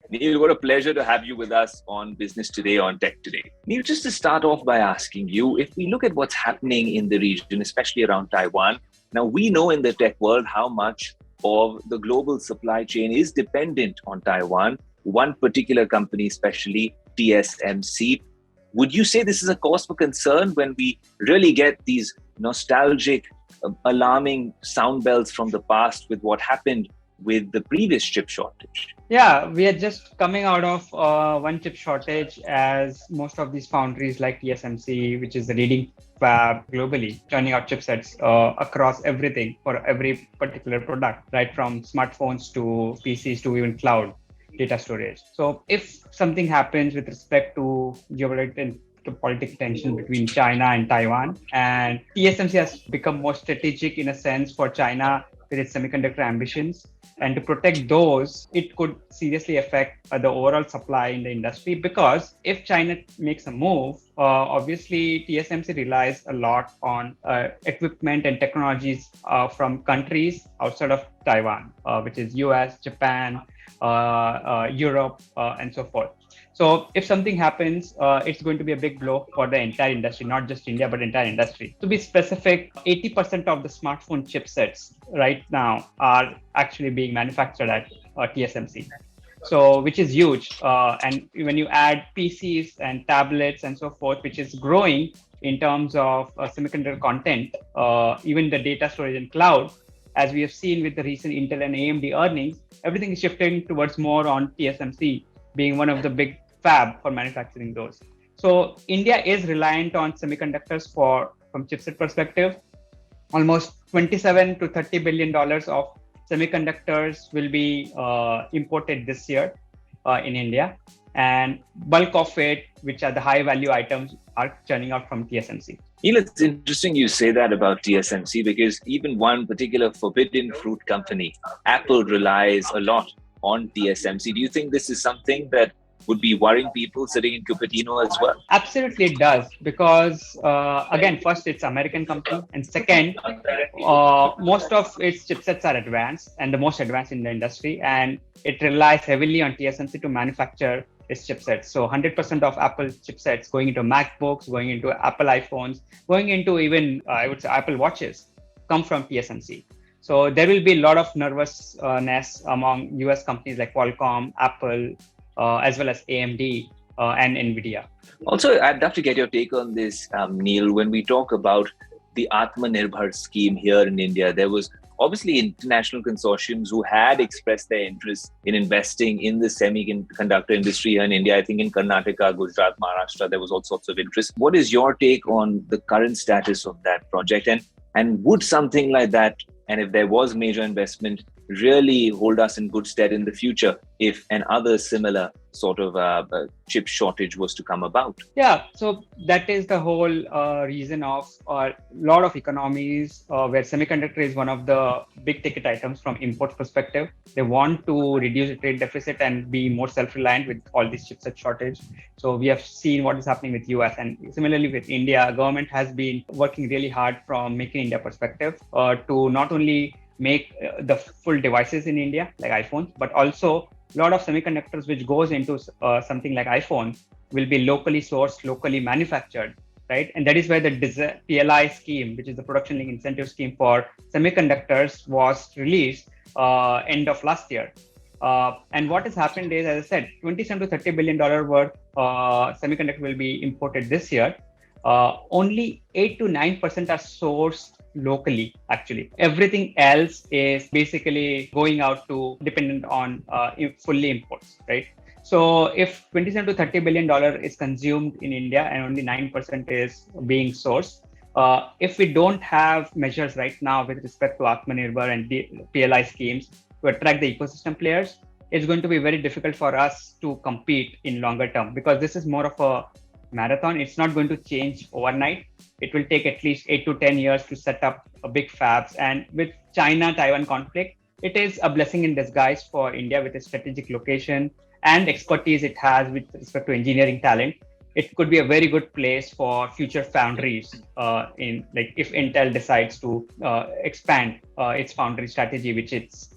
Neil, what a pleasure to have you with us on Business Today, on Tech Today. Neil, just to start off by asking you, if we look at what's happening in the region, especially around Taiwan, now we know in the tech world how much of the global supply chain is dependent on Taiwan, one particular company, especially TSMC. Would you say this is a cause for concern when we really get these nostalgic, alarming sound bells from the past with what happened with the previous chip shortage? Yeah, we are just coming out of one chip shortage as most of these foundries like TSMC, which is the leading fab globally, turning out chipsets across everything for every particular product, right from smartphones to PCs to even cloud data storage. So if something happens with respect to political tension between China and Taiwan, and TSMC has become more strategic in a sense for China with its semiconductor ambitions. And to protect those, it could seriously affect the overall supply in the industry, because if China makes a move, obviously TSMC relies a lot on equipment and technologies from countries outside of Taiwan, which is US, Japan, Europe, and so forth. So if something happens, it's going to be a big blow for the entire industry, not just India, but entire industry. To be specific, 80% of the smartphone chipsets right now are actually being manufactured at TSMC. So, which is huge. And when you add PCs and tablets and so forth, which is growing in terms of semiconductor content, even the data storage and cloud, as we have seen with the recent Intel and AMD earnings, everything is shifting towards more on TSMC being one of the big fab for manufacturing those. So India is reliant on semiconductors from chipset perspective. Almost 27 to $30 billion of semiconductors will be imported this year in India. And bulk of it, which are the high value items, are churning out from TSMC. It's interesting you say that about TSMC, because even one particular forbidden fruit company, Apple, relies a lot on TSMC. Do you think this is something that would be worrying people sitting in Cupertino as well? Absolutely, it does, because again, first, it's American company, and second, most of its chipsets are advanced and the most advanced in the industry, and it relies heavily on TSMC to manufacture its chipsets. So 100% of Apple chipsets going into MacBooks, going into Apple iPhones, going into even, I would say, Apple watches come from TSMC. So there will be a lot of nervousness among US companies like Qualcomm, Apple, as well as AMD and NVIDIA. Also, I'd love to get your take on this, Neil. When we talk about the Atmanirbhar scheme here in India, there was obviously international consortiums who had expressed their interest in investing in the semiconductor industry here in India. I think in Karnataka, Gujarat, Maharashtra, there was all sorts of interest. What is your take on the current status of that project? And would something like that, and if there was major investment, really hold us in good stead in the future if an other similar sort of chip shortage was to come about? Yeah, so that is the whole reason of a lot of economies where semiconductor is one of the big ticket items from import perspective. They want to reduce the trade deficit and be more self-reliant with all these chipset shortage. So we have seen what is happening with US, and similarly with India. Government has been working really hard from Make in India perspective to not only make the full devices in India, like iPhones, but also a lot of semiconductors which goes into something like iPhone will be locally sourced, locally manufactured, right? And that is where the PLI scheme, which is the Production Link Incentive Scheme for semiconductors, was released end of last year. And what has happened is, as I said, $27 to $30 billion worth semiconductor will be imported this year. Only 8 to 9% are sourced locally, actually. Everything else is basically going out to dependent on fully imports, right? So if $27 to $30 billion is consumed in India and only 9% is being sourced, if we don't have measures right now with respect to Atmanirbhar and the PLI schemes to attract the ecosystem players, it's going to be very difficult for us to compete in longer term, because this is more of a marathon. It's not going to change overnight. It will take at least 8 to 10 years to set up a big fabs. And with China-Taiwan conflict, it is a blessing in disguise for India with its strategic location and expertise it has with respect to engineering talent. It could be a very good place for future foundries if Intel decides to expand its foundry strategy, which it's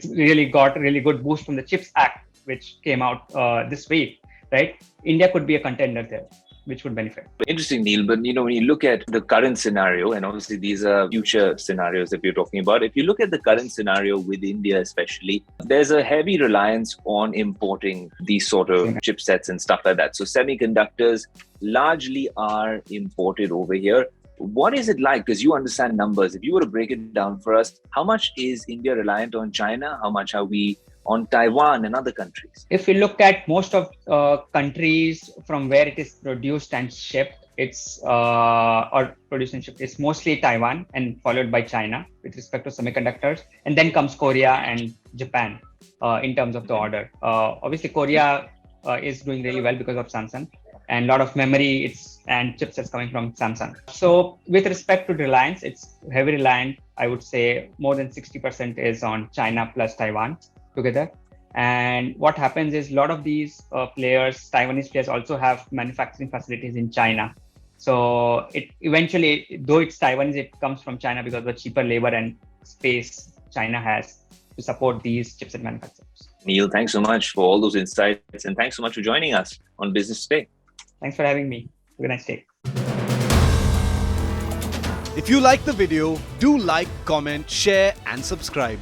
really got a really good boost from the CHIPS Act which came out this week, right? India could be a contender there, which would benefit. Interesting, Neil. But when you look at the current scenario, and obviously these are future scenarios that we're talking about. If you look at the current scenario with India, especially, there's a heavy reliance on importing these sort of chipsets and stuff like that. So semiconductors largely are imported over here. What is it like? Because you understand numbers. If you were to break it down for us, how much is India reliant on China? How much are we on Taiwan and other countries? If we look at most of countries from where it is produced and shipped, it's mostly Taiwan and followed by China with respect to semiconductors, and then comes Korea and Japan in terms of the order. Obviously, Korea is doing really well because of Samsung, and a lot of memory and chipsets coming from Samsung. So with respect to reliance, it's heavy reliant. I would say more than 60% is on China plus Taiwan together. And what happens is a lot of these players, Taiwanese players, also have manufacturing facilities in China. So it eventually, though it's Taiwanese, it comes from China because of the cheaper labor and space China has to support these chipset manufacturers. Neil, thanks so much for all those insights, and thanks so much for joining us on Business Today. Thanks for having me. Have a nice day. If you like the video, do like, comment, share and subscribe.